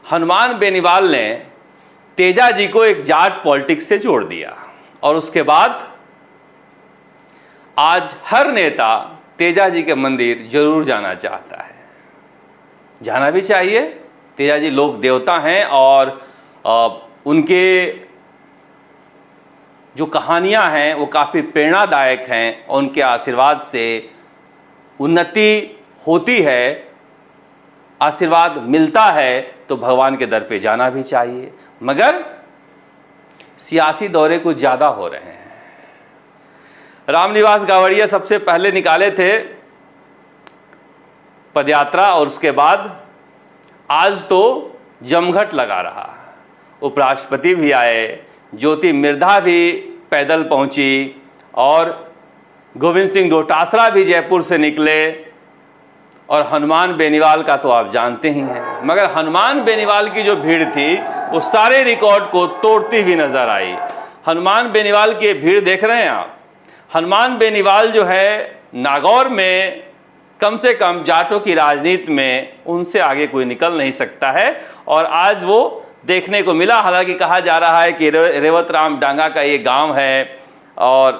हनुमान बेनीवाल ने तेजा जी को एक जाट पॉलिटिक्स से जोड़ दिया और उसके बाद आज हर नेता तेजा जी के मंदिर जरूर जाना चाहता है। जाना भी चाहिए। तेजा जी लोक देवता हैं और उनके जो कहानियां हैं वो काफ़ी प्रेरणादायक हैं और उनके आशीर्वाद से उन्नति होती है, आशीर्वाद मिलता है, तो भगवान के दर पे जाना भी चाहिए। मगर सियासी दौरे कुछ ज़्यादा हो रहे हैं। रामनिवास गावड़िया सबसे पहले निकाले थे पदयात्रा और उसके बाद आज तो जमघट लगा रहा। उपराष्ट्रपति भी आए, ज्योति मिर्धा भी पैदल पहुंची और गोविंद सिंह डोटासरा भी जयपुर से निकले और हनुमान बेनीवाल का तो आप जानते ही हैं। मगर हनुमान बेनीवाल की जो भीड़ थी वो सारे रिकॉर्ड को तोड़ती हुई नजर आई। हनुमान बेनीवाल की भीड़ देख रहे हैं आप। हनुमान बेनीवाल जो है नागौर में कम से कम जाटों की राजनीति में उनसे आगे कोई निकल नहीं सकता है और आज वो देखने को मिला। हालांकि कहा जा रहा है कि रेवत राम डांगा का ये गांव है और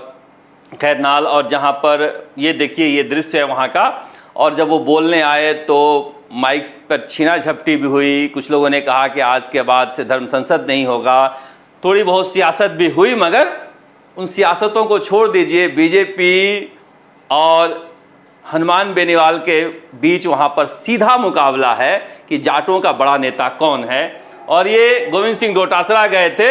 खैरनाल, और जहां पर ये देखिए ये दृश्य है वहां का। और जब वो बोलने आए तो माइक पर छीना झपटी भी हुई। कुछ लोगों ने कहा कि आज के बाद से धर्म संसद नहीं होगा। थोड़ी बहुत सियासत भी हुई, मगर उन सियासतों को छोड़ दीजिए। बीजेपी और हनुमान बेनीवाल के बीच वहाँ पर सीधा मुकाबला है कि जाटों का बड़ा नेता कौन है। और ये गोविंद सिंह डोटासरा गए थे,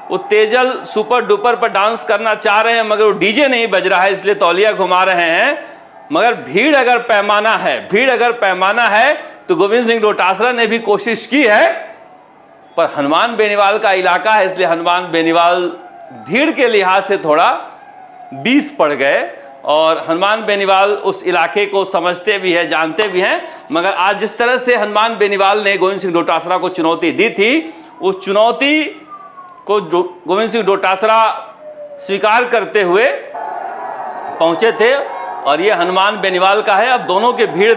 वो तेजल सुपर डुपर पर डांस करना चाह रहे हैं मगर वो डीजे नहीं बज रहा है, इसलिए तौलिया घुमा रहे हैं। मगर भीड़ अगर पैमाना है तो गोविंद सिंह डोटासरा ने भी कोशिश की है, पर हनुमान बेनीवाल का इलाका है इसलिए हनुमान बेनीवाल भीड़ के लिहाज से थोड़ा 20 पड़ गए और हनुमान बेनीवाल उस इलाके को समझते भी हैं, जानते भी हैं। मगर आज जिस तरह से हनुमान बेनीवाल ने गोविंद सिंह डोटासरा को चुनौती दी थी, उस चुनौती को गोविंद सिंह डोटासरा स्वीकार करते हुए पहुंचे थे और ये हनुमान बेनीवाल का है। अब दोनों के भीड़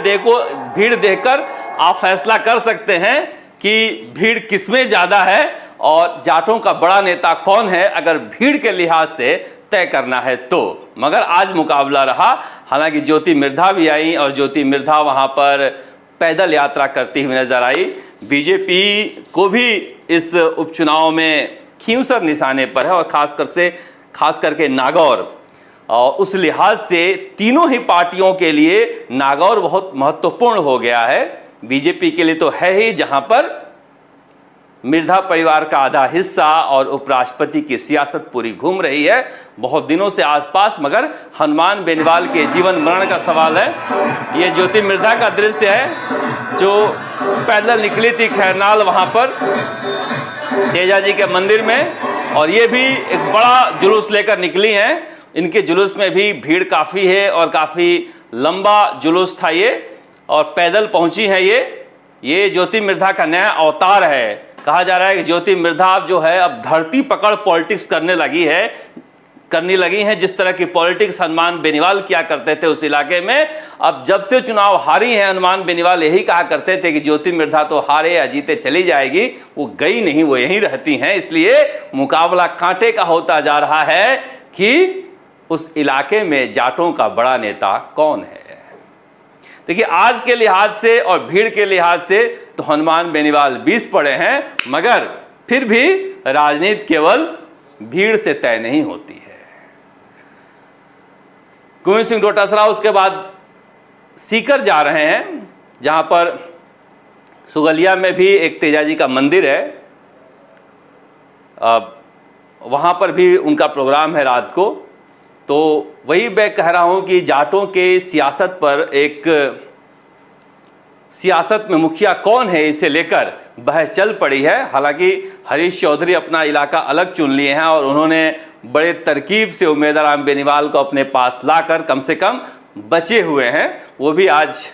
देखकर आप फैसला कर सकते हैं कि भीड़ किसमें ज़्यादा है और जाटों का बड़ा नेता कौन है, अगर भीड़ के लिहाज से तय करना है तो। मगर आज मुकाबला रहा। हालांकि ज्योति मिर्धा भी आई और ज्योति मिर्धा वहां पर पैदल यात्रा करती हुई नजर आई। बीजेपी को भी इस उपचुनाव में खींवसर निशाने पर है और खास करके नागौर, और उस लिहाज से तीनों ही पार्टियों के लिए नागौर बहुत महत्वपूर्ण हो गया है। बीजेपी के लिए तो है ही, जहां पर मिर्धा परिवार का आधा हिस्सा और उपराष्ट्रपति की सियासत पूरी घूम रही है बहुत दिनों से आसपास। मगर हनुमान बेनीवाल के जीवन मरण का सवाल है। ये ज्योति मिर्धा का दृश्य है जो पैदल निकली थी खैरनाल वहां पर तेजा जी के मंदिर में, और ये भी एक बड़ा जुलूस लेकर निकली हैं। इनके जुलूस में भी भीड़ काफ़ी है और काफ़ी लंबा जुलूस था ये, और पैदल पहुंची है ये ज्योति मिर्धा का नया अवतार है। कहा जा रहा है कि ज्योति मिर्धा जो है अब धरती पकड़ पॉलिटिक्स करने लगी हैं। जिस तरह की पॉलिटिक्स हनुमान बेनीवाल किया करते थे उस इलाके में, अब जब से चुनाव हारी हैं हनुमान बेनीवाल यही कहा करते थे कि ज्योति मिर्धा तो हारे या जीते चली जाएगी, वो गई नहीं, वो यहीं रहती हैं। इसलिए मुकाबला कांटे का होता जा रहा है कि उस इलाके में जाटों का बड़ा नेता कौन है। देखिए आज के लिहाज से और भीड़ के लिहाज से तो हनुमान बेनीवाल 20 पड़े हैं, मगर फिर भी राजनीति केवल भीड़ से तय नहीं होती है। गोविंद सिंह डोटासरा उसके बाद सीकर जा रहे हैं, जहां पर सुगलिया में भी एक तेजा जी का मंदिर है। वहां पर भी उनका प्रोग्राम है रात को। तो वही मैं कह रहा हूं कि जाटों के सियासत पर एक सियासत में मुखिया कौन है इसे लेकर बहस चल पड़ी है। हालांकि हरीश चौधरी अपना इलाका अलग चुन लिए हैं और उन्होंने बड़े तरकीब से उम्मेदवार बेनीवाल को अपने पास लाकर कम से कम बचे हुए हैं। वो भी आज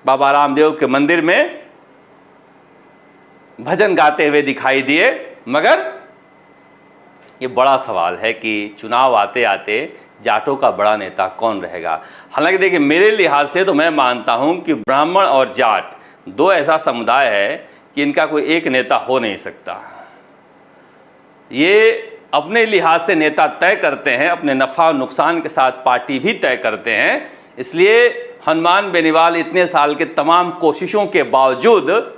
बाबा रामदेव के मंदिर में भजन गाते हुए दिखाई दिए। मगर ये बड़ा सवाल है कि चुनाव आते आते जाटों का बड़ा नेता कौन रहेगा। हालांकि देखिए मेरे लिहाज से तो मैं मानता हूं कि ब्राह्मण और जाट दो ऐसा समुदाय है कि इनका कोई एक नेता हो नहीं सकता। ये अपने लिहाज से नेता तय करते हैं, अपने नफ़ा और नुकसान के साथ पार्टी भी तय करते हैं। इसलिए हनुमान बेनीवाल इतने साल के तमाम कोशिशों के बावजूद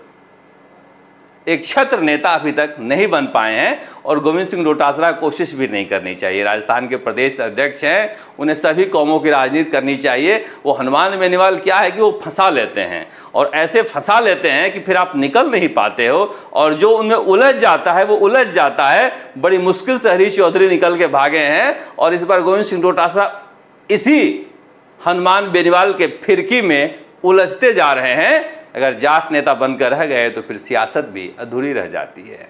एक छत्र नेता अभी तक नहीं बन पाए हैं, और गोविंद सिंह डोटासरा कोशिश भी नहीं करनी चाहिए। राजस्थान के प्रदेश अध्यक्ष हैं, उन्हें सभी कौमों की राजनीति करनी चाहिए। वो हनुमान बेनीवाल क्या है कि वो फंसा लेते हैं, और ऐसे फंसा लेते हैं कि फिर आप निकल नहीं पाते हो, और जो उनमें उलझ जाता है वो उलझ जाता है। बड़ी मुश्किल से हरीश चौधरी निकल के भागे हैं, और इस बार गोविंद सिंह डोटासरा इसी हनुमान बेनीवाल के फिरकी में उलझते जा रहे हैं। अगर जाट नेता बनकर रह गए तो फिर सियासत भी अधूरी रह जाती है।